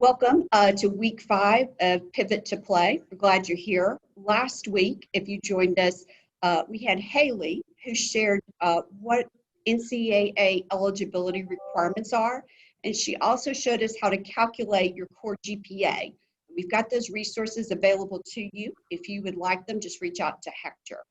Welcome to week 5 of Pivot to Play. We're glad you're here. Last week, if you joined us, we had Haley who shared what NCAA eligibility requirements are, and she also showed us how to calculate your core GPA. We've got those resources available to you. If you would like them, just reach out to Hector.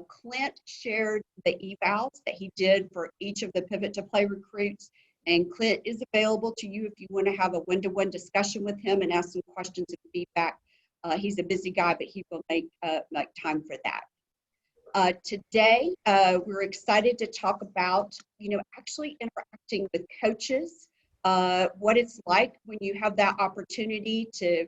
Clint shared the evals that he did for each of the Pivot to Play recruits. And Clint is available to you if you want to have a one-to-one discussion with him and ask some questions and feedback. He's a busy guy, but he will make time for that. Today, we're excited to talk about, actually interacting with coaches, what it's like when you have that opportunity to,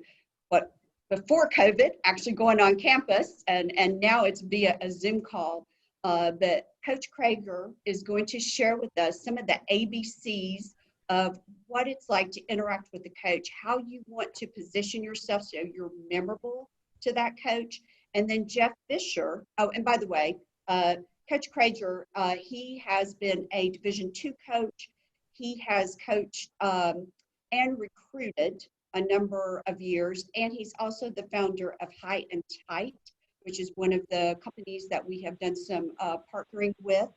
before COVID, actually going on campus, and now it's via a Zoom call. But Coach Creguer is going to share with us some of the ABCs of what it's like to interact with the coach, how you want to position yourself so you're memorable to that coach. And then Jeff Fisher, oh, and by the way, Coach Creguer, he has been a Division II coach. He has coached and recruited a number of years, and he's also the founder of High and Tight, which is one of the companies that we have done some partnering with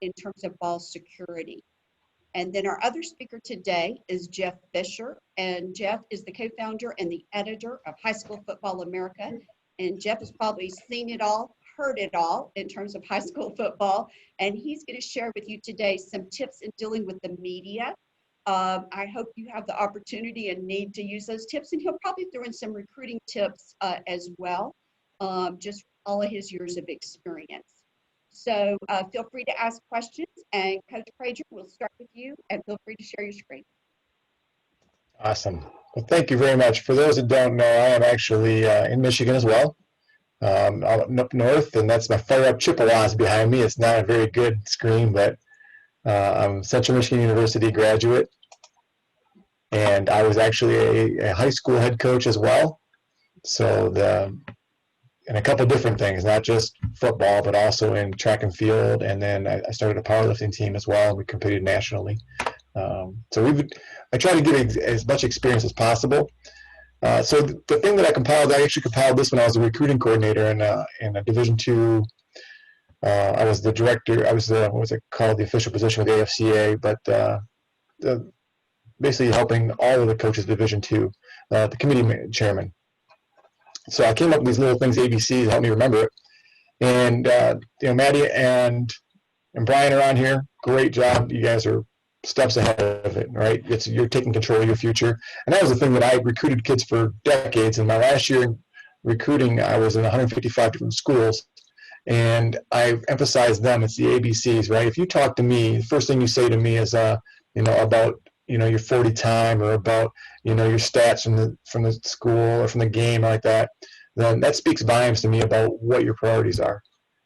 in terms of ball security. And then our other speaker today is Jeff Fisher, and Jeff is the co-founder and the editor of High School Football America. And Jeff has probably seen it all, heard it all in terms of high school football, and he's going to share with you today some tips in dealing with the media. I hope you have the opportunity and need to use those tips, and he'll probably throw in some recruiting tips as well. Just all of his years of experience. So feel free to ask questions, and Coach Creguer, we'll start with you, and feel free to share your screen. Awesome. Well, thank you very much. For those that don't know, I am actually in Michigan as well, up north, and that's my Fire Up Chippewas behind me. It's not a very good screen, but I'm Central Michigan University graduate, and I was actually a high school head coach as well. So and a couple different things, not just football, but also in track and field. And then I started a powerlifting team as well. We competed nationally. So I try to get as much experience as possible. So the thing that I actually compiled this when I was a recruiting coordinator in a Division II. I was the director. I was what was it called, the official position with AFCA, but basically helping all of the coaches Division II, the committee chairman. So I came up with these little things, ABCs, to help me remember it. And Maddie and Brian are on here. Great job. You guys are steps ahead of it, right? You're taking control of your future. And that was the thing that I recruited kids for decades. In my last year in recruiting, I was in 155 different schools, and I emphasized them. It's the ABCs, right? If you talk to me, the first thing you say to me is, about your 40 time, or about your stats from the school or from the game, like that, then that speaks volumes to me about what your priorities are.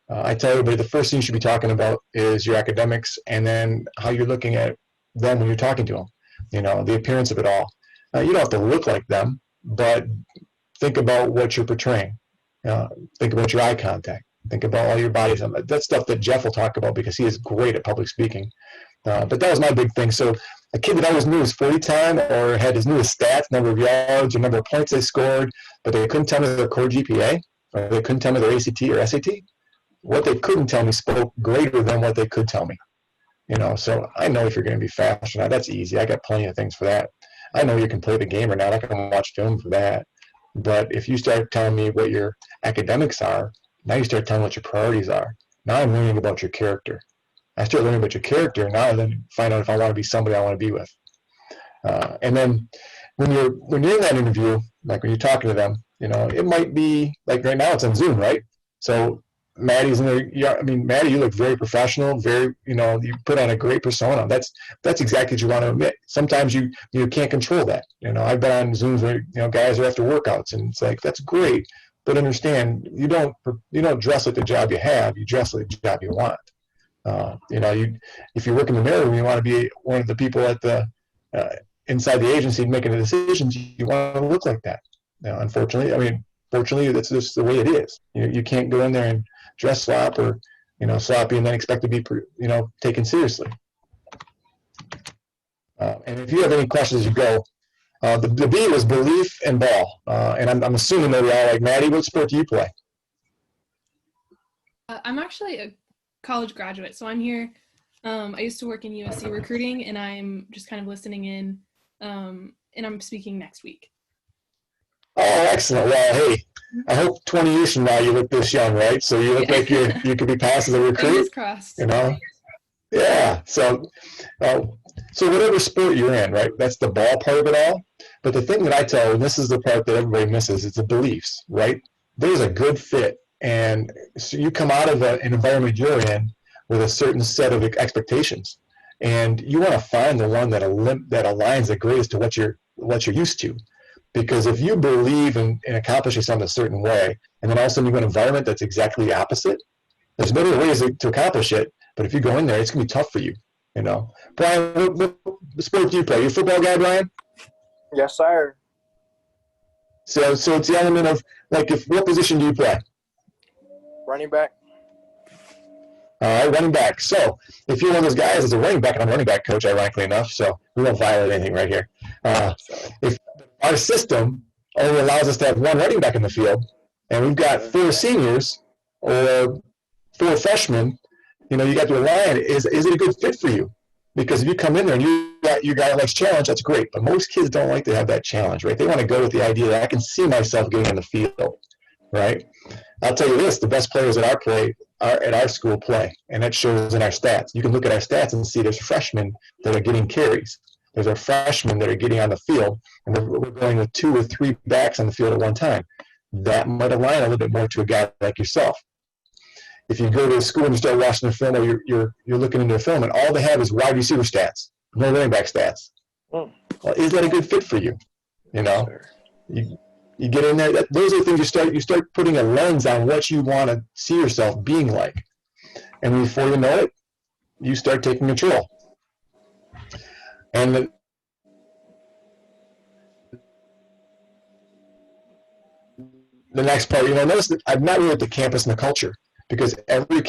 I tell everybody the first thing you should be talking about is your academics, and then how you're looking at them when you're talking to them. The appearance of it all. You don't have to look like them, but think about what you're portraying. Think about your eye contact. Think about all your bodies. That's stuff that Jeff will talk about because he is great at public speaking. But that was my big thing. So a kid that always knew his 40 time, or had his newest stats, number of yards, or number of points they scored, but they couldn't tell me their core GPA, or they couldn't tell me their ACT or SAT. What they couldn't tell me spoke greater than what they could tell me. So I know if you're going to be fast or not. That's easy. I got plenty of things for that. I know you can play the game or not. I can watch film for that. But if you start telling me what your academics are, now you start telling what your priorities are. Now I'm learning about your character. I start learning about your character, now I then find out if I want to be somebody I want to be with. And then when you're in that interview, like when you're talking to them, it might be like right now it's on Zoom, right? So Maddie's in there. Yeah, I mean, Maddie, you look very professional. Very, you put on a great persona. That's exactly what you want to admit. Sometimes you can't control that. I've been on Zooms where guys are after workouts, and it's like, that's great, but understand you don't dress like the job you have. You dress like the job you want. If you work in the mailroom, you want to be one of the people at the inside the agency making the decisions. You want to look like that. Fortunately, that's just the way it is. You can't go in there and dress slop or sloppy and then expect to be taken seriously. And if you have any questions as you go, The B was belief and ball. And I'm assuming that we all like, Maddie, what sport do you play? I'm actually a college graduate, so I'm here. I used to work in USC recruiting, and I'm just kind of listening in, and I'm speaking next week. Oh, excellent. Well, hey, I hope 20 years from now you look this young, right? So you look like you could be passed as a recruit. Fingers crossed. You know? Yeah. So whatever sport you're in, right? That's the ball part of it all. But the thing that I tell, and this is the part that everybody misses, is the beliefs, right? There's a good fit. And so you come out of an environment you're in with a certain set of expectations. And you want to find the one that aligns the greatest to what you're used to. Because if you believe in accomplishing something a certain way, and then all of a sudden you go in an environment that's exactly the opposite, there's many ways to accomplish it, but if you go in there, it's going to be tough for you, you know. Brian, what sport do you play? You a football guy, Brian? Yes, sir. So it's the element of, like, what position do you play? Running back. All right, running back. So if you're one of those guys as a running back, and I'm a running back coach, ironically enough, so we won't violate anything right here. If our system only allows us to have one running back in the field, and we've got 4 seniors or 4 freshmen, you know, you got to align. Is it a good fit for you? Because if you come in there and you got a next challenge, that's great. But most kids don't like to have that challenge, right? They want to go with the idea that I can see myself getting in the field, right? I'll tell you this: the best players at our school play, and that shows in our stats. You can look at our stats and see there's freshmen that are getting carries. There's our freshmen that are getting on the field, and we're going with 2 or 3 backs on the field at one time. That might align a little bit more to a guy like yourself. If you go to a school and you start watching a film, or you're looking into a film, and all they have is wide receiver stats, no running back stats. Well, is that a good fit for you? You know, you get in there. Those are the things you start putting a lens on what you want to see yourself being like, and before you know it, you start taking control. And the next part, you know, notice that I'm not really at the campus and the culture, because every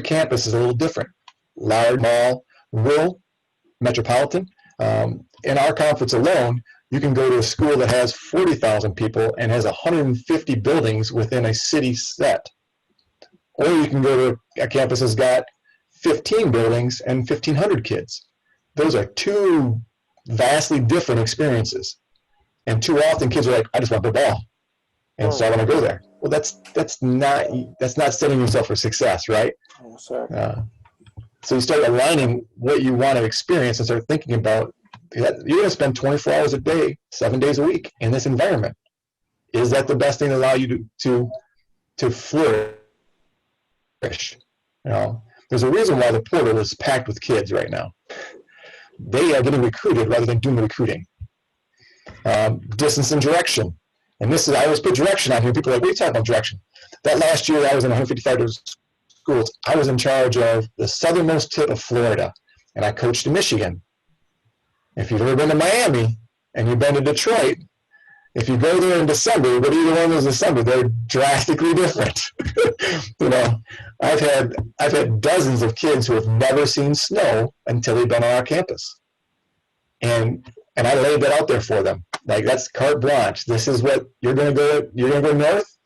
campus is a little different. Large, small, rural, metropolitan. In our conference alone, you can go to a school that has 40,000 people and has 150 buildings within a city set. Or you can go to a campus that's got 15 buildings and 1,500 kids. Those are 2 vastly different experiences. And too often kids are like, I just want the ball. And so I want to go there. Well, that's not setting yourself for success, right? Yes, sir. So you start aligning what you want to experience and start thinking about, you're going to spend 24 hours a day, 7 days a week in this environment. Is that the best thing to allow you to flourish? You know, there's a reason why the portal is packed with kids right now. They are getting recruited rather than doing the recruiting. Distance and direction. And this is, I always put direction on here. People are like, what are you talking about direction? That last year I was in 155 schools. I was in charge of the southernmost tip of Florida, and I coached in Michigan. If you've ever been to Miami and you've been to Detroit, if you go there in December, but either one of those December, they're drastically different. You know, I've had dozens of kids who have never seen snow until they've been on our campus. And I laid that out there for them. Like, that's carte blanche. This is what you're going to go north,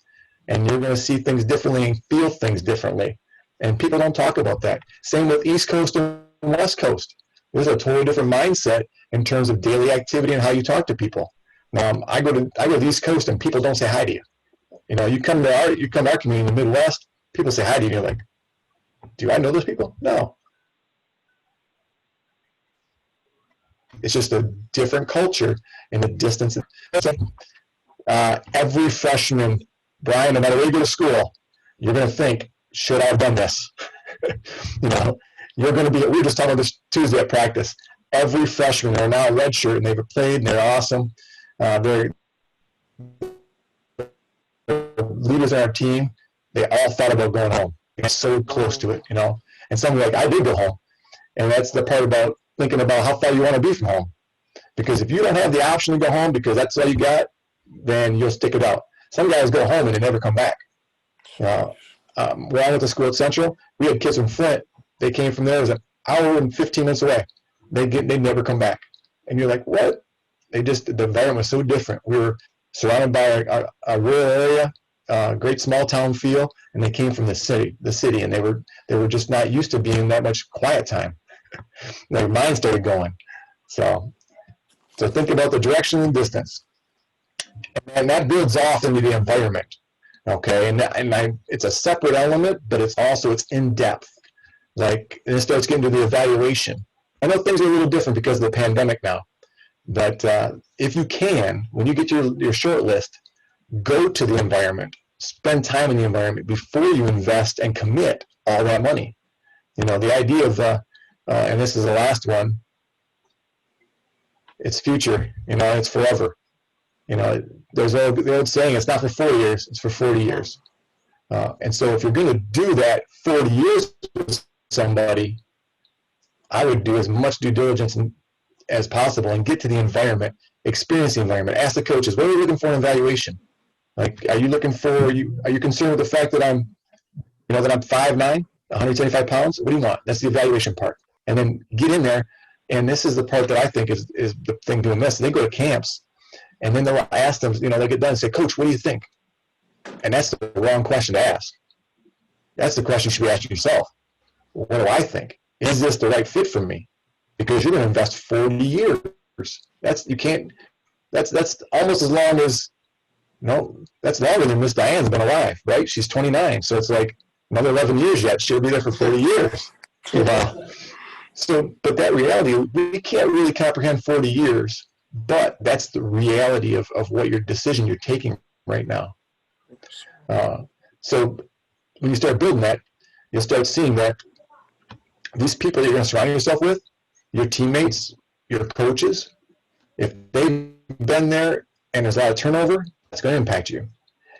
and you're going to see things differently and feel things differently. And people don't talk about that. Same with East Coast and West Coast. There's a totally different mindset in terms of daily activity and how you talk to people. I go to the East Coast and people don't say hi to you. You know, you come to our community in the Midwest, people say hi to you, and you're like, do I know those people? No. It's just a different culture in the distance. Every freshman, Brian, no matter where you go to school, you're going to think, should I have done this? You know, you're going to be, we were just talking about this Tuesday at practice. Every freshman, they're now redshirt, and they've played, and they're awesome. They're leaders on our team. They all thought about going home. They're so close to it, you know. And some are like, I did go home. And that's the part about thinking about how far you want to be from home. Because if you don't have the option to go home because that's all you got, then you'll stick it out. Some guys go home and they never come back. Where I went to school at Central, we had kids from Flint. They came from there. It was an hour and 15 minutes away. they never come back. And you're like, what? The environment was so different. We were surrounded by a rural area, great small town feel, and they came from the city, and they were just not used to being that much quiet time. Their mind started going. So think about the direction and distance, and that builds off into the environment. Okay, it's a separate element, but it's in depth. Like, and it starts getting to the evaluation. I know things are a little different because of the pandemic now, but if you can, when you get your short list, go to the environment, spend time in the environment before you invest and commit all that money. The idea of and this is the last one, it's future, it's forever. There's the old saying, it's not for 4 years, it's for 40 years. And so if you're going to do that 40 years with somebody, I would do as much due diligence as possible and get to the environment, experience the environment, ask the coaches, what are you looking for in evaluation? Like, are you concerned with the fact that I'm 5'9", 175 pounds? What do you want? That's the evaluation part. And then get in there, and this is the part that I think is the thing doing this. They go to camps, and then they'll ask them, they'll get done and say, Coach, what do you think? And that's the wrong question to ask. That's the question you should be asking yourself. What do I think? Is this the right fit for me? Because you're going to invest 40 years. That's almost as long as, that's longer than Miss Diane's been alive, right? She's 29, so it's like another 11 years yet. She'll be there for 40 years. So, but that reality, we can't really comprehend 40 years, but that's the reality of what your decision you're taking right now. So when you start building that, you'll start seeing that these people that you're going to surround yourself with, your teammates, your coaches, if they've been there and there's a lot of turnover, it's going to impact you.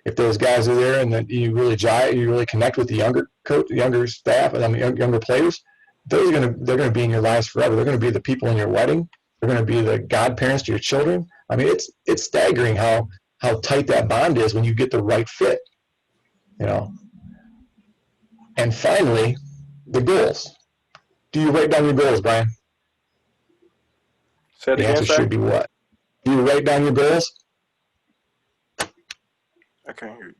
If those guys are there and that you really connect with the younger staff and younger players, they're going to be in your lives forever. They're going to be the people in your wedding. They're going to be the godparents to your children. I mean, it's staggering how tight that bond is when you get the right fit. And finally, the goals. Do you write down your goals, Brian? The answer should be what? Do you write down your goals? I can't hear you.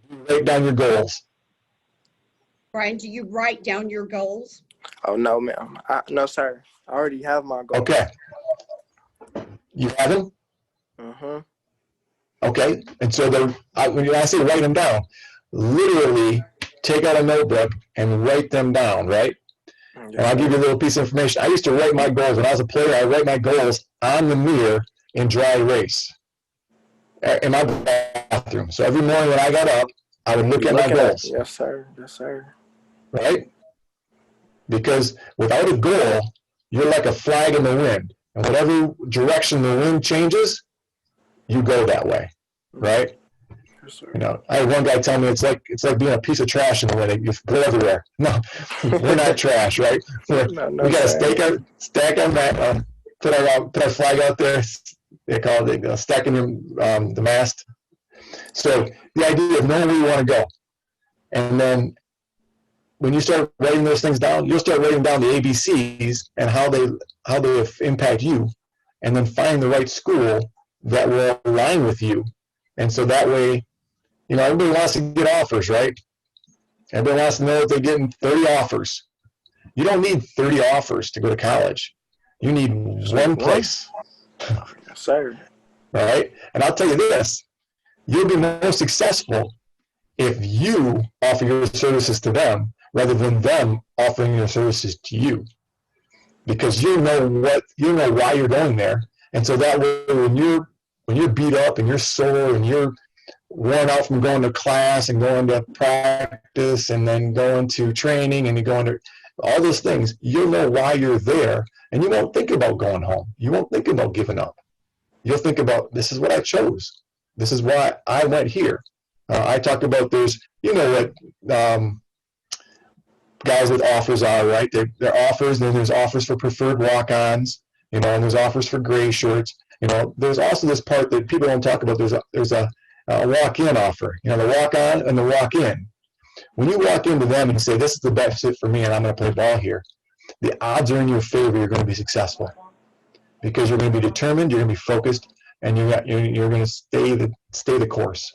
Do you write down your goals? Brian, do you write down your goals? Oh, no, ma'am. No, sir. I already have my goals. Okay. You have them? Mm-hmm. Okay. And so when I say write them down, literally take out a notebook and write them down, right? Yes, and I'll give you a little piece of information. I used to write my goals. When I was a player, I write my goals on the mirror in dry erase in my bathroom. So every morning when I got up, I would look at my goals. Yes, sir. Yes, sir. Right? Because without a goal, you're like a flag in the wind. And whatever direction the wind changes, you go that way. Right? Yes, sir. I had one guy tell me it's like being a piece of trash in the wind. You go everywhere. No, we're not trash, right? We got to stack our mat, put our flag out there. They call it stacking the mast. So the idea of knowing where you want to go, and then when you start writing those things down, you'll start writing down the ABCs and how they impact you, and then find the right school that will align with you. And so that way, everybody wants to get offers, right? Everybody wants to know if they're getting 30 offers. You don't need 30 offers to go to college. You need one place. Yes, sir. All right? And I'll tell you this, you'll be most successful if you offer your services to them rather than them offering your services to you. Because you know why you're going there. And so that way when you're beat up and you're sore and you're worn out from going to class and going to practice and then going to training and you're going to all those things, you'll know why you're there, and you won't think about going home. You won't think about giving up. You'll think about, this is what I chose. This is why I went here. I talked about there's, what guys with offers are, right? They're offers, and then there's offers for preferred walk-ons, and there's offers for gray shirts. There's also this part that people don't talk about. There's a walk-in offer, the walk-on and the walk-in. When you walk into them and say, this is the best fit for me and I'm going to play ball here, the odds are in your favor you're going to be successful, because you're going to be determined, you're going to be focused, and you're going to stay the course.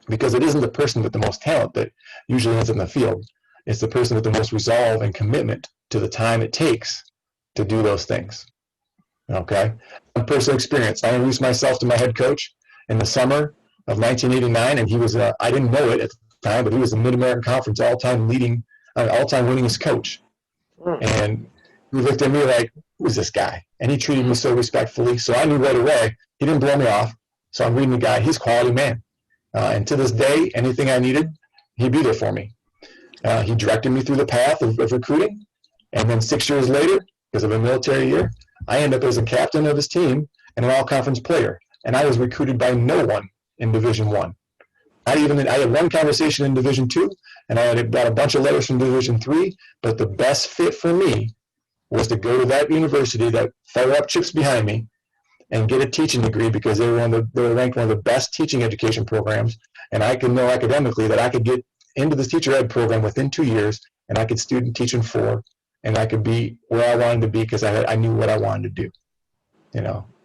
Because it isn't the person with the most talent that usually ends up in the field. It's the person with the most resolve and commitment to the time it takes to do those things. Okay? From personal experience, I introduced myself to my head coach in the summer of 1989, and he was, I didn't know it at the time, but he was the Mid-American Conference all-time winningest coach. And he looked at me like, who's this guy? And he treated me so respectfully. So I knew right away, he didn't blow me off. So I'm reading the guy, he's a quality man. And to this day, anything I needed, he'd be there for me. He directed me through the path of recruiting. And then 6 years later, because of a military year, I ended up as a captain of his team and an all-conference player. And I was recruited by no one in Division I. I had one conversation in Division II, and I had got a bunch of letters from Division III, but the best fit for me was to go to that university that fire up chips behind me and get a teaching degree, because they were ranked one of the best teaching education programs, and I could know academically that I could get into this teacher ed program within 2 years, and I could student teach in 4, and I could be where I wanted to be because I knew what I wanted to do.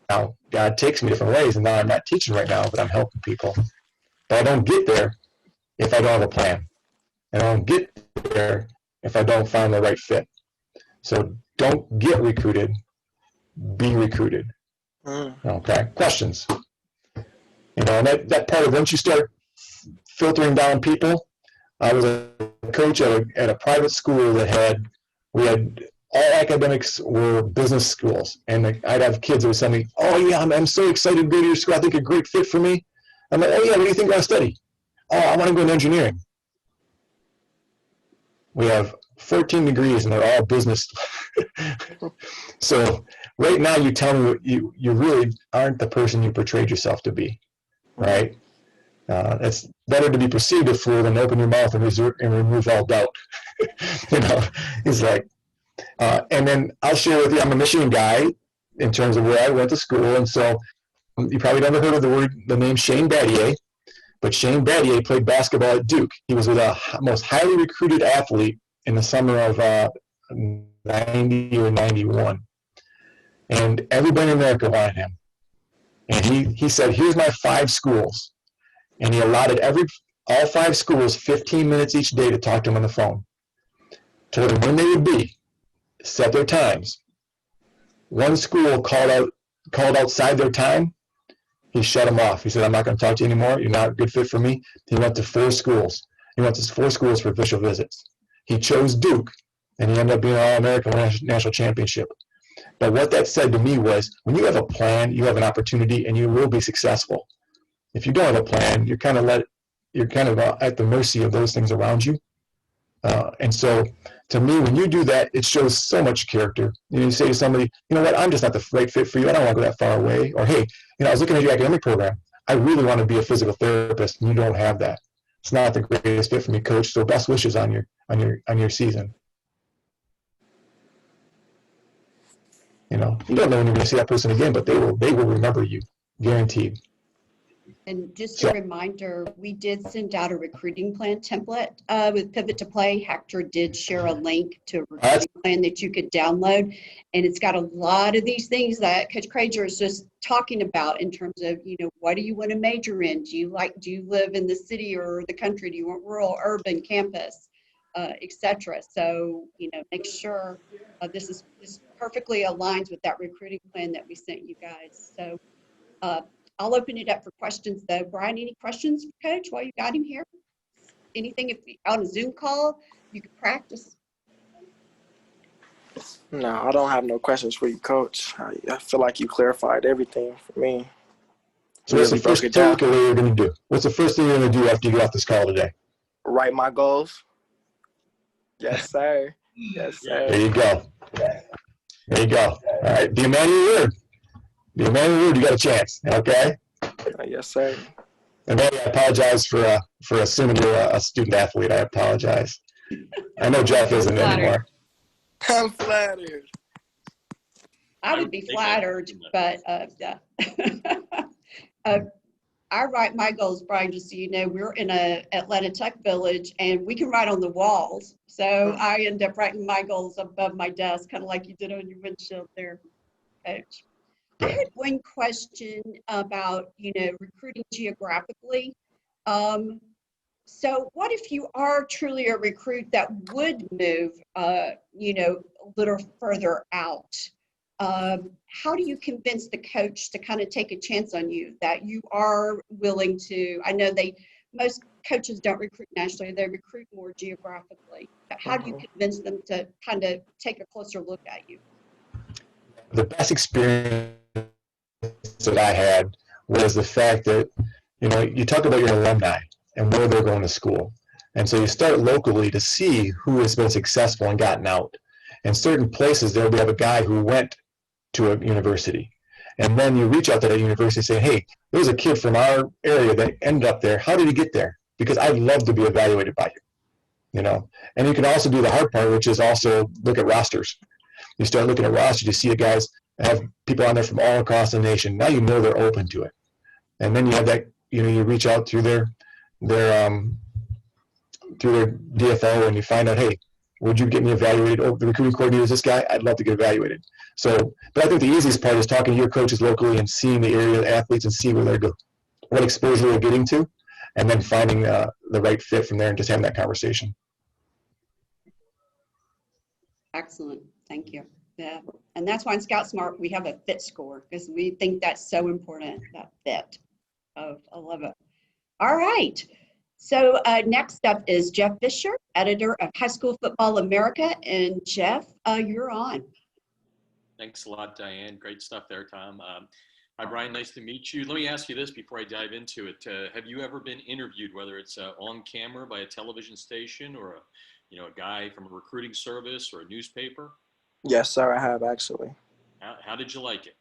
Now God takes me different ways, and now I'm not teaching right now, but I'm helping people. But I don't get there if I don't have a plan. And I don't get there if I don't find the right fit. So don't get recruited, be recruited. Okay, questions? And that part of, once you start filtering down people, I was a coach at a private school that all academics were business schools. And I'd have kids that would tell me, oh yeah, I'm so excited to go to your school. I think you're a great fit for me. I'm like, oh yeah, what do you think I study? Oh, I want to go into engineering. We have 14 degrees and they're all business. So right now you tell me you really aren't the person you portrayed yourself to be, right? It's better to be perceived as fool than open your mouth and remove all doubt. He's like, and then I'll share with you, I'm a Michigan guy in terms of where I went to school. And so you probably never heard of the name Shane Battier, but Shane Battier played basketball at Duke. He was the most highly recruited athlete in the summer of 90 or 91. And everybody in America wanted him. And he said, here's my 5 schools. And he allotted all 5 schools 15 minutes each day to talk to him on the phone. Told him when they would be, set their times. One school called outside their time. He shut them off. He said, I'm not going to talk to you anymore. You're not a good fit for me. He went to 4 schools. He went to 4 schools for official visits. He chose Duke, and he ended up being an All-American, won a national championship. But what that said to me was, when you have a plan, you have an opportunity, and you will be successful. If you don't have a plan, you're kind of at the mercy of those things around you. And so, to me, when you do that, it shows so much character. You say to somebody, you know what, I'm just not the right fit for you. I don't want to go that far away. Or, hey, I was looking at your academic program. I really want to be a physical therapist, and you don't have that. It's not the greatest fit for me, coach. So best wishes on your season. You don't know when you're going to see that person again, but they will remember you, guaranteed. And just a reminder, we did send out a recruiting plan template with Pivot to Play. Hector did share a link to a recruiting plan that you could download. And it's got a lot of these things that Coach Creguer is just talking about in terms of, what do you want to major in? Do you live in the city or the country? Do you want rural, urban, campus, etc.? So, make sure this perfectly aligns with that recruiting plan that we sent you guys. So, I'll open it up for questions though. Brian, any questions for Coach while you got him here? Anything on a Zoom call, you could practice? No, I don't have no questions for you, Coach. I feel like you clarified everything for me. So what's the first takeaway you're going to do? What's the first thing you're going to do after you get off this call today? Write my goals. Yes, sir. Yes, sir. There you go. There you go. All right. Be a man of your word. Be a man of your word. You got a chance. Okay? Yes, sir. And Manny, I apologize for assuming you're a student athlete. I apologize. I know Jeff isn't anymore. I'm flattered. I would be flattered, but I write my goals, Brian, just so you know, we're in a Atlanta Tech Village and we can write on the walls. So I end up writing my goals above my desk, kind of like you did on your windshield there, Coach. I Yeah. had one question about, recruiting geographically. Um, so what if you are truly a recruit that would move, a little further out? How do you convince the coach to kind of take a chance on you, that you are willing to? I know most coaches don't recruit nationally, they recruit more geographically. How do you convince them to kind of take a closer look at you? The best experience that I had was the fact that, you talk about your alumni and where they're going to school. And so you start locally to see who has been successful and gotten out. In certain places, there'll be a guy who went to a university. And then you reach out to that university and say, hey, there's a kid from our area that ended up there. How did he get there? Because I'd love to be evaluated by you, And you can also do the hard part, which is also look at rosters. You start looking at rosters, you see the guys have people on there from all across the nation. Now you know they're open to it. And then you have that, you reach out through their DFO and you find out, hey, would you get me evaluated? Oh, the recruiting coordinator is this guy. I'd love to get evaluated. So, but I think the easiest part is talking to your coaches locally and seeing the area athletes and see where they're going, what exposure they're getting to, and then finding the right fit from there and just having that conversation. Excellent. Thank you. Yeah. And that's why in Scout Smart, we have a fit score because we think that's so important, that fit. Oh, I love it. All right. So next up is Jeff Fisher, editor of High School Football America. And Jeff, you're on. Thanks a lot, Diane. Great stuff there, Tom. Hi, Brian. Nice to meet you. Let me ask you this before I dive into it. Have you ever been interviewed, whether it's on camera by a television station or a guy from a recruiting service or a newspaper? Yes, sir, I have actually. How did you like it?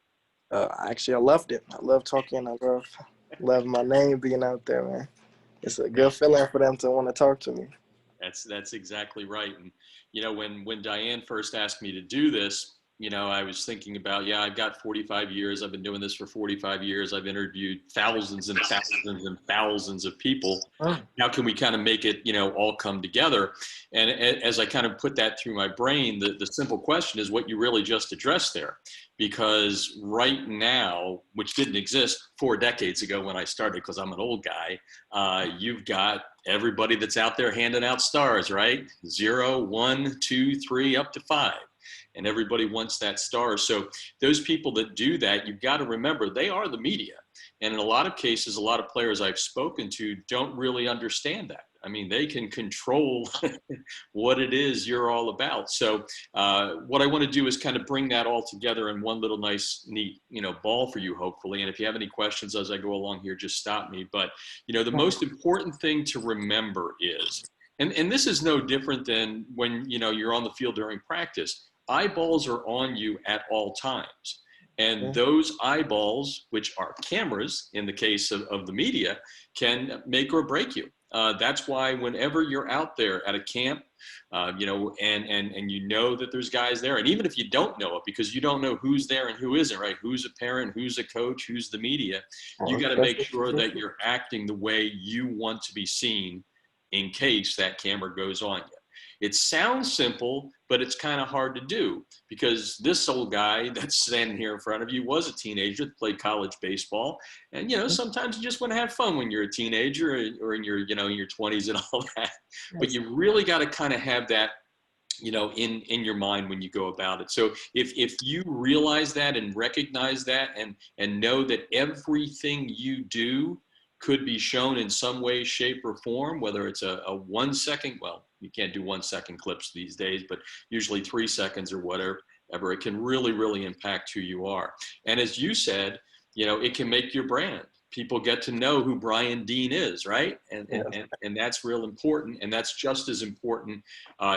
Actually, I loved it. I love talking. I love my name being out there, man. It's a good feeling for them to want to talk to me. That's exactly right. And when Diane first asked me to do this, I was thinking about, I've got 45 years. I've been doing this for 45 years. I've interviewed thousands and thousands and thousands of people. How can we kind of make it, all come together? And as I kind of put that through my brain, the simple question is what you really just addressed there. Because right now, which didn't exist 4 decades ago when I started, because I'm an old guy, you've got everybody that's out there handing out stars, right? 0, 1, 2, 3, up to 5. And everybody wants that star. So those people that do that, you've got to remember, they are the media. And in a lot of cases, a lot of players I've spoken to don't really understand that. I mean, they can control what it is you're all about. So what I want to do is kind of bring that all together in one little nice, neat, ball for you, hopefully. And if you have any questions as I go along here, just stop me. But, the most important thing to remember is, and this is no different than when, you're on the field during practice. Eyeballs are on you at all times. And those eyeballs, which are cameras in the case of the media, can make or break you. That's why whenever you're out there at a camp, and you know that there's guys there, and even if you don't know it, because you don't know who's there and who isn't, right? Who's a parent, who's a coach, who's the media, you got to make sure that you're acting the way you want to be seen in case that camera goes on you. It sounds simple, but it's kind of hard to do because this old guy that's standing here in front of you was a teenager that played college baseball. And, sometimes you just want to have fun when you're a teenager or in your, in your 20s and all that. But you really got to kind of have that, in your mind when you go about it. So if you realize that and recognize that and know that everything you do could be shown in some way, shape, or form, whether it's a 1 second, well, you can't do 1 second clips these days, but usually 3 seconds or whatever, it can really, really impact who you are. And as you said, it can make your brand. People get to know who Brian Dean is, right? And that's real important. And that's just as important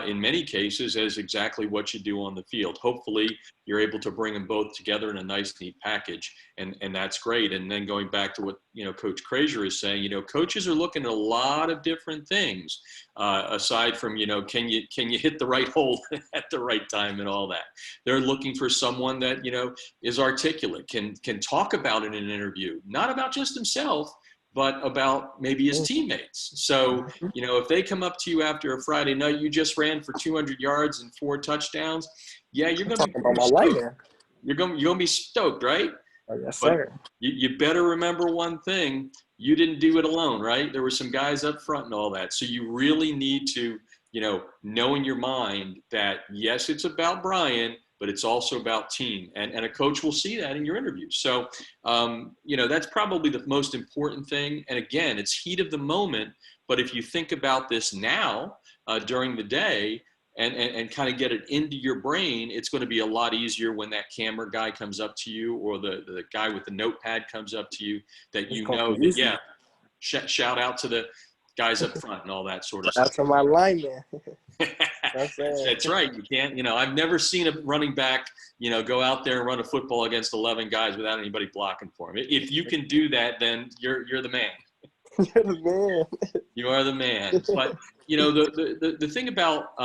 in many cases as exactly what you do on the field. Hopefully you're able to bring them both together in a nice, neat package. And that's great. And then going back to what, Coach Creguer is saying, coaches are looking at a lot of different things aside from, can you hit the right hole at the right time and all that. They're looking for someone that, is articulate, can talk about it in an interview, not about just himself, but about maybe his teammates. So, you know, if they come up to you after a Friday night, you just ran for 200 yards and 4 touchdowns. Yeah, you're going to be Talking about my stoked. lineman. You're going to be stoked, right? Oh, yes, But sir. you better remember one thing. You didn't do it alone, right? There were some guys up front and all that. So you really need to, you know in your mind that, yes, it's about Brian, but it's also about team. And a coach will see that in your interview. So, you know, that's probably the most important thing. And again, it's heat of the moment. But if you think about this now during the day, and kind of get it into your brain, it's going to be a lot easier when that camera guy comes up to you, or the guy with the notepad comes up to you, that you know that, yeah, shout out to the guys up front and all that sort of stuff. That's for my lineman. That's right. You can't, you know, I've never seen a running back, you know, go out there and run a football against 11 guys without anybody blocking for him. If you can do that, then you're the man. You're the man. You are the man. But you know, the thing about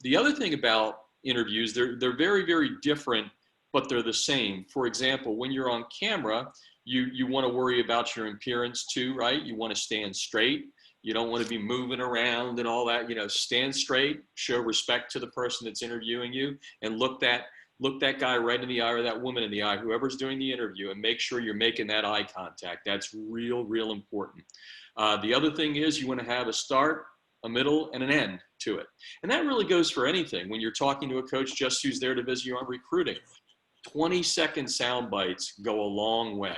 the other thing about interviews, they're very, very different, but they're the same. For example, when you're on camera, you want to worry about your appearance too, right? You want to stand straight. You don't want to be moving around and all that. You know, stand straight, show respect to the person that's interviewing you, and look that guy right in the eye, or that woman in the eye, whoever's doing the interview, and make sure you're making that eye contact. That's real important. The other thing is, you want to have a start, a middle, and an end to it. And that really goes for anything. When you're talking to a coach just who's there to visit you on recruiting, 20-second sound bites go a long way,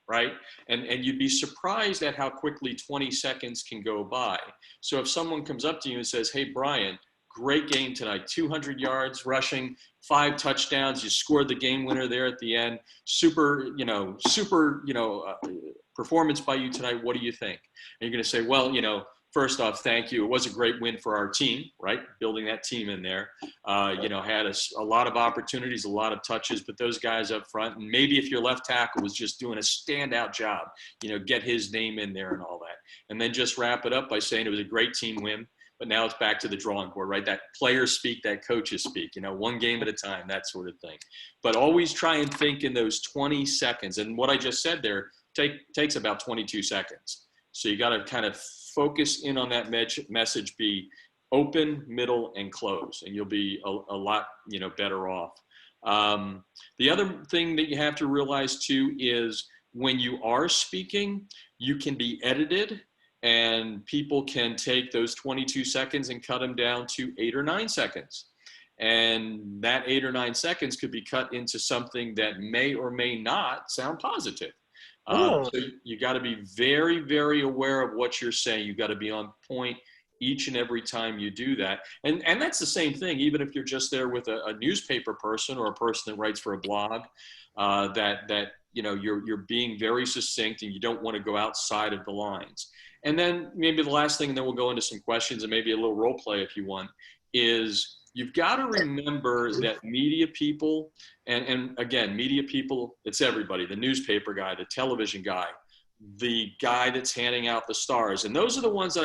right? And you'd be surprised at how quickly 20 seconds can go by. So if someone comes up to you and says, hey, Brian, great game tonight, 200 yards rushing, 5 touchdowns, you scored the game winner there at the end, super performance by you tonight, what do you think? And you're going to say, well, you know, first off, thank you. It was a great win for our team, right? Building that team in there. You know, had a lot of opportunities, a lot of touches, but those guys up front, and maybe if your left tackle was just doing a standout job, you know, get his name in there and all that. And then just wrap it up by saying it was a great team win, but now it's back to the drawing board, right? That players speak, that coaches speak, you know, one game at a time, that sort of thing. But always try and think in those 20 seconds. And what I just said there takes about 22 seconds. So you got to kind of focus in on that message, be open, middle, and close, and you'll be a lot, you know, better off. The other thing that you have to realize too is when you are speaking, you can be edited, and people can take those 22 seconds and cut them down to 8 or 9 seconds. And that 8 or 9 seconds could be cut into something that may or may not sound positive. So you got to be very, very aware of what you're saying. You got to be on point each and every time you do that. And that's the same thing, even if you're just there with a newspaper person or a person that writes for a blog, that you know, you're being very succinct and you don't want to go outside of the lines. And then maybe the last thing, and then we'll go into some questions and maybe a little role play if you want, is you've got to remember that media people, and again, media people, it's everybody, the newspaper guy, the television guy, the guy that's handing out the stars. And those are the ones that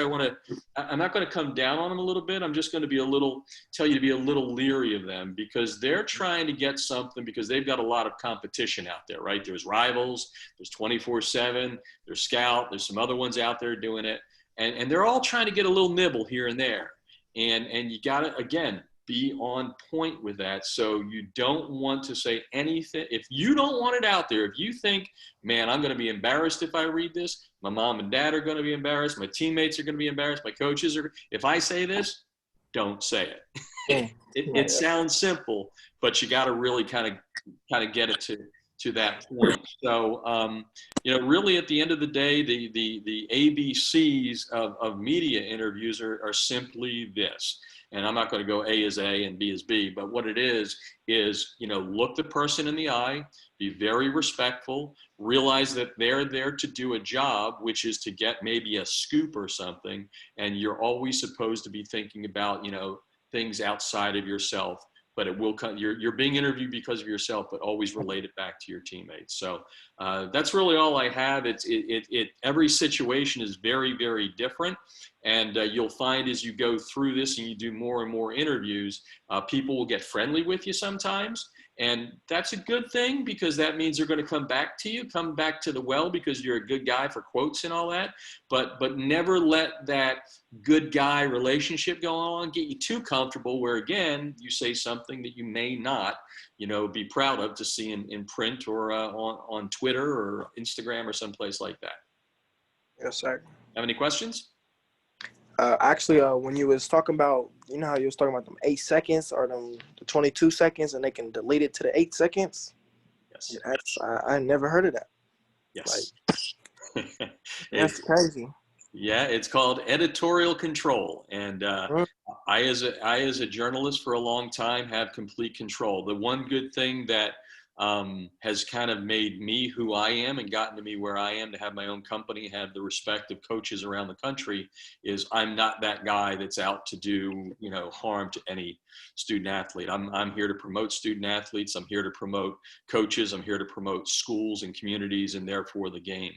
I'm not going to come down on them a little bit. I'm just going to tell you to be a little leery of them, because they're trying to get something, because they've got a lot of competition out there, right? There's Rivals, there's 24/7, there's Scout, there's some other ones out there doing it. And they're all trying to get a little nibble here and there. And you got to, again, be on point with that. So you don't want to say anything. If you don't want it out there, if you think, man, I'm going to be embarrassed if I read this, my mom and dad are going to be embarrassed, my teammates are going to be embarrassed, my coaches are, if I say this, don't say it. It sounds simple, but you got to really kind of get it to that point. So, you know, really at the end of the day, the ABCs of media interviews are simply this. And I'm not going to go A is A and B is B, but what it is, you know, look the person in the eye, be very respectful, realize that they're there to do a job, which is to get maybe a scoop or something. And you're always supposed to be thinking about, you know, things outside of yourself, but it will come, you're being interviewed because of yourself, but always relate it back to your teammates. So that's really all I have. Every situation is very, very different. And you'll find as you go through this and you do more and more interviews, people will get friendly with you sometimes. And that's a good thing, because that means they're going to come back to you, come back to the well, because you're a good guy for quotes and all that. But never let that good guy relationship go on, get you too comfortable where, again, you say something that you may not, be proud of to see in print or on Twitter or Instagram or someplace like that. Yes, sir. Have any questions? Actually, when you was talking about, how you was talking about them 8 seconds or the 22 seconds, and they can delete it to the 8 seconds. Yes. I never heard of that. Yes. That's crazy. Yeah, it's called editorial control. And I, as a journalist for a long time, have complete control. The one good thing that has kind of made me who I am and gotten to me where I am, to have my own company, have the respect of coaches around the country, is I'm not that guy that's out to do, harm to any student athlete. I'm here to promote student athletes. I'm here to promote coaches. I'm here to promote schools and communities, and therefore the game.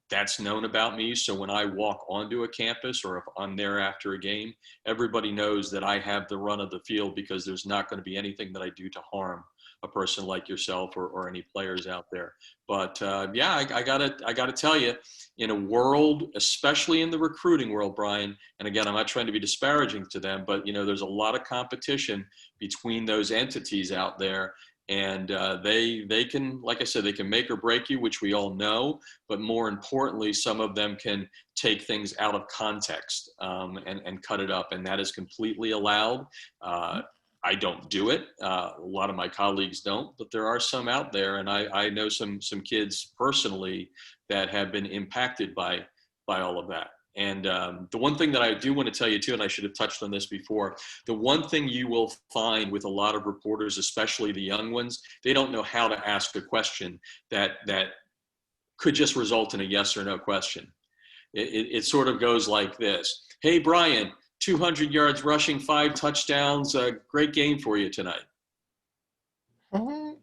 That's known about me. So when I walk onto a campus, or if I'm there after a game, everybody knows that I have the run of the field, because there's not going to be anything that I do to harm a person like yourself or any players out there. But I gotta tell you, in a world, especially in the recruiting world, Brian, and again, I'm not trying to be disparaging to them, but there's a lot of competition between those entities out there. And they can, like I said, they can make or break you, which we all know. But more importantly, some of them can take things out of context and cut it up. And that is completely allowed. I don't do it. A lot of my colleagues don't, but there are some out there. And I know some kids personally that have been impacted by all of that. And the one thing that I do want to tell you too, and I should have touched on this before, the one thing you will find with a lot of reporters, especially the young ones, they don't know how to ask a question that could just result in a yes or no question. It sort of goes like this. Hey, Brian, 200 yards rushing, 5 touchdowns. Great game for you tonight. Mm-hmm.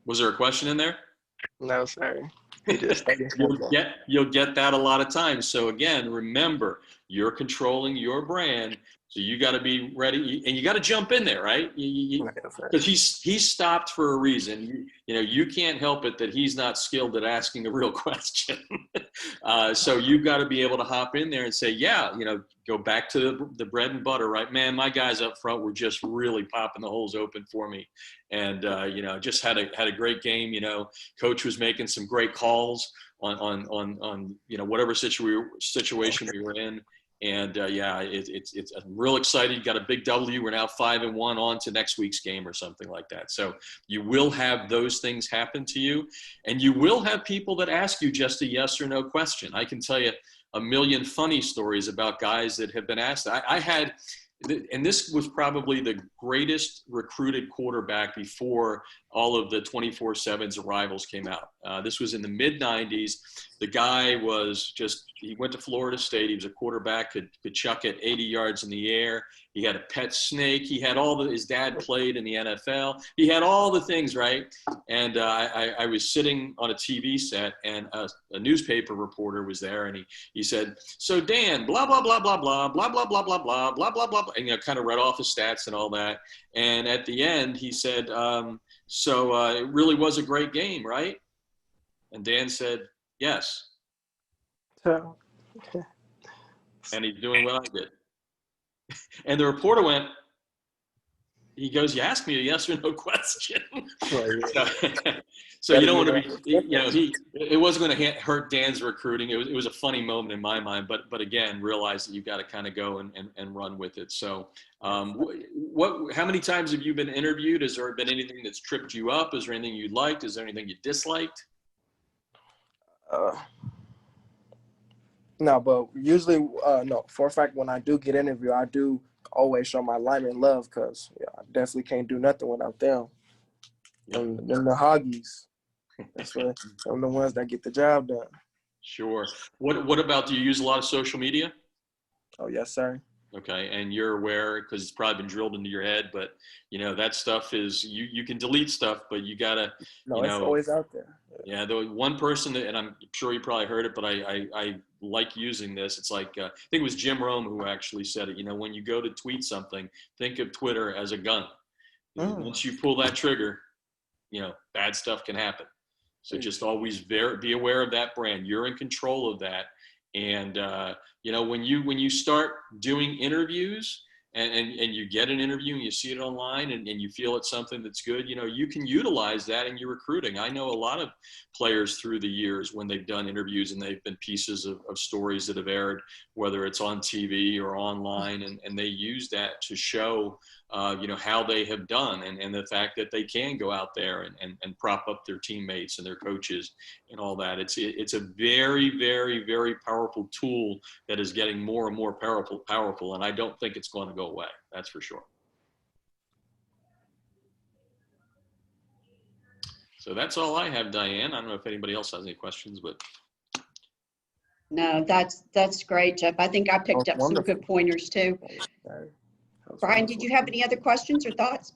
Was there a question in there? No, sir. You'll get that a lot of times. So again, remember, you're controlling your brand, so you got to be ready, and you got to jump in there, right? Because he's stopped for a reason. You can't help it that he's not skilled at asking a real question. So you've got to be able to hop in there and say, go back to the bread and butter, right? Man, my guys up front were just really popping the holes open for me. And, just had a great game. Coach was making some great calls on whatever situation we were in. And I'm real excited. Got a big W. We're now 5-1 on to next week's game or something like that. So you will have those things happen to you, and you will have people that ask you just a yes or no question. I can tell you a million funny stories about guys that have been asked. I had, and this was probably the greatest recruited quarterback before all of the 24/7's arrivals came out. This was in the mid-90s. The guy he went to Florida State. He was a quarterback, could chuck it 80 yards in the air. He had a pet snake. He had his dad played in the NFL. He had all the things, right? And I was sitting on a TV set, and a newspaper reporter was there, and he said, "So Dan, blah, blah, blah, blah, blah, blah, blah, blah, blah, blah, blah, blah, blah," and kind of read off his stats and all that. And at the end, he said, so it really was a great game, right? And Dan said, yes. And he's doing what I did. And the reporter went, he goes, "You asked me a yes or no question." So you don't want to be, it wasn't going to hurt Dan's recruiting. It was a funny moment in my mind, but again, realize that you've got to kind of go and run with it. So how many times have you been interviewed? Has there been anything that's tripped you up? Is there anything you liked? Is there anything you disliked? No, but usually, no. For a fact, when I do get interviewed, I do always show my lineman love, because I definitely can't do nothing without them. Them the hoggies. That's what I'm the ones that get the job done. Sure. What about, do you use a lot of social media? Oh, yes, sir. Okay, and you're aware, because it's probably been drilled into your head, but that stuff is, you can delete stuff, but you gotta, it's always out there. Yeah, the one person that, and I'm sure you probably heard it, but I like using this. It's like, I think it was Jim Rome who actually said it. When you go to tweet something, think of Twitter as a gun. Once you pull that trigger, bad stuff can happen. So just always be aware of that brand. You're in control of that. And, when you start doing interviews and you get an interview and you see it online and you feel it's something that's good, you can utilize that in your recruiting. I know a lot of players through the years when they've done interviews and they've been pieces of stories that have aired, whether it's on TV or online, and they use that to show, how they have done and the fact that they can go out there and prop up their teammates and their coaches and all that. It's a very, very, very powerful tool that is getting more and more powerful, and I don't think it's going to go away. That's for sure. So that's all I have, Diane. I don't know if anybody else has any questions, but. No, that's great, Jeff. I think I picked up some good pointers too. Brian, did you have any other questions or thoughts?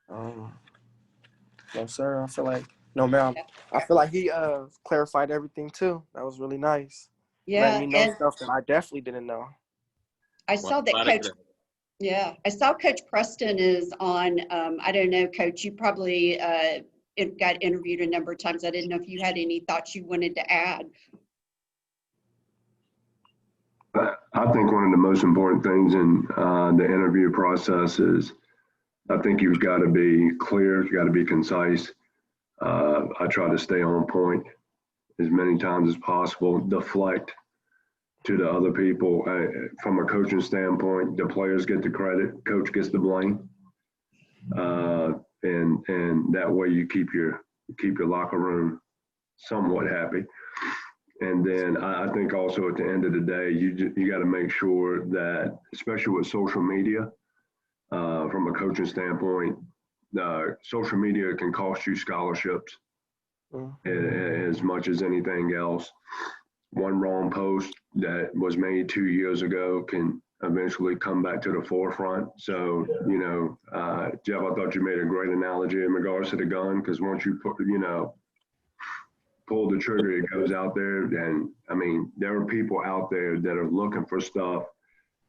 No, sir. I feel like, no, ma'am. I feel like he clarified everything too. That was really nice. Yeah, let me know stuff that I definitely didn't know. I saw that Coach. Yeah, I saw Coach Preston is on. I don't know, Coach. You probably got interviewed a number of times. I didn't know if you had any thoughts you wanted to add. I think one of the most important things in the interview process is I think you've got to be clear, you've got to be concise. I try to stay on point as many times as possible, deflect to the other people. From a coaching standpoint, the players get the credit, coach gets the blame. And that way you keep your locker room somewhat happy. And then I think also at the end of the day, you got to make sure that, especially with social media, from a coaching standpoint, social media can cost you scholarships as much as anything else. One wrong post that was made 2 years ago can eventually come back to the forefront. So, Jeff, I thought you made a great analogy in regards to the gun, because once you pull the trigger, it goes out there. And I mean, there are people out there that are looking for stuff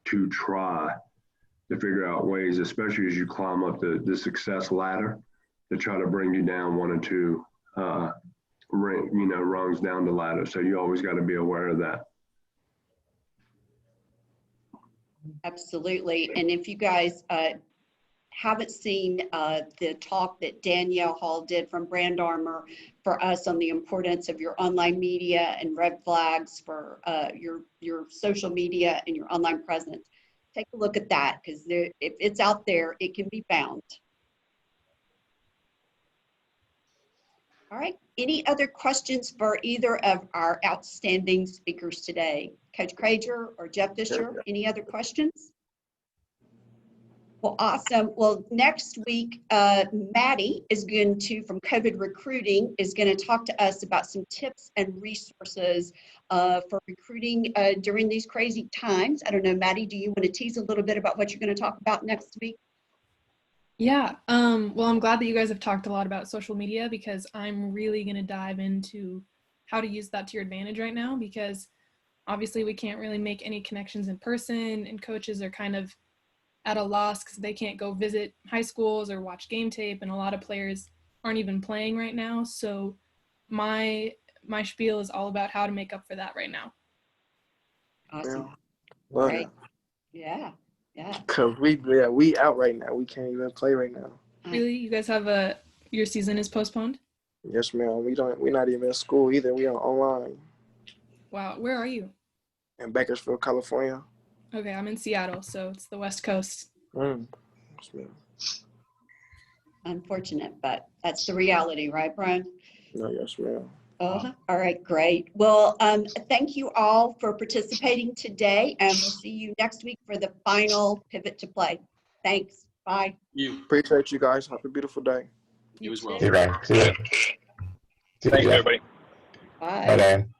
to try to figure out ways, especially as you climb up the success ladder, to try to bring you down one or two rungs down the ladder. So you always got to be aware of that. Absolutely. And if you guys haven't seen the talk that Danielle Hall did from Brand Armor for us on the importance of your online media and red flags for your social media and your online presence, take a look at that, because if it's out there, it can be found. All right. Any other questions for either of our outstanding speakers today? Coach Creguer or Jeff Fisher, any other questions? Well, awesome. Well, next week, Maddie is going to, from COVID Recruiting, is going to talk to us about some tips and resources for recruiting during these crazy times. I don't know, Maddie, do you want to tease a little bit about what you're going to talk about next week? Yeah, well, I'm glad that you guys have talked a lot about social media, because I'm really going to dive into how to use that to your advantage right now, because obviously we can't really make any connections in person, and coaches are kind of at a loss because they can't go visit high schools or watch game tape, and a lot of players aren't even playing right now. So my spiel is all about how to make up for that right now. Awesome. Yeah. Great. Yeah. Yeah. Cause we out right now. We can't even play right now. Really? You guys have your season is postponed? Yes, ma'am. We're not even in school either. We are online. Wow. Where are you? In Bakersfield, California. Okay, I'm in Seattle, so it's the West Coast. Yes, ma'am. Unfortunate, but that's the reality, right, Brian? No, yes, ma'am. All right, great. Well, thank you all for participating today, and we'll see you next week for the final Pivot to Play. Thanks. Bye. You. Appreciate you guys. Have a beautiful day. You as well. See you, Ryan. See you. Thanks, everybody. Bye. Bye, Dan.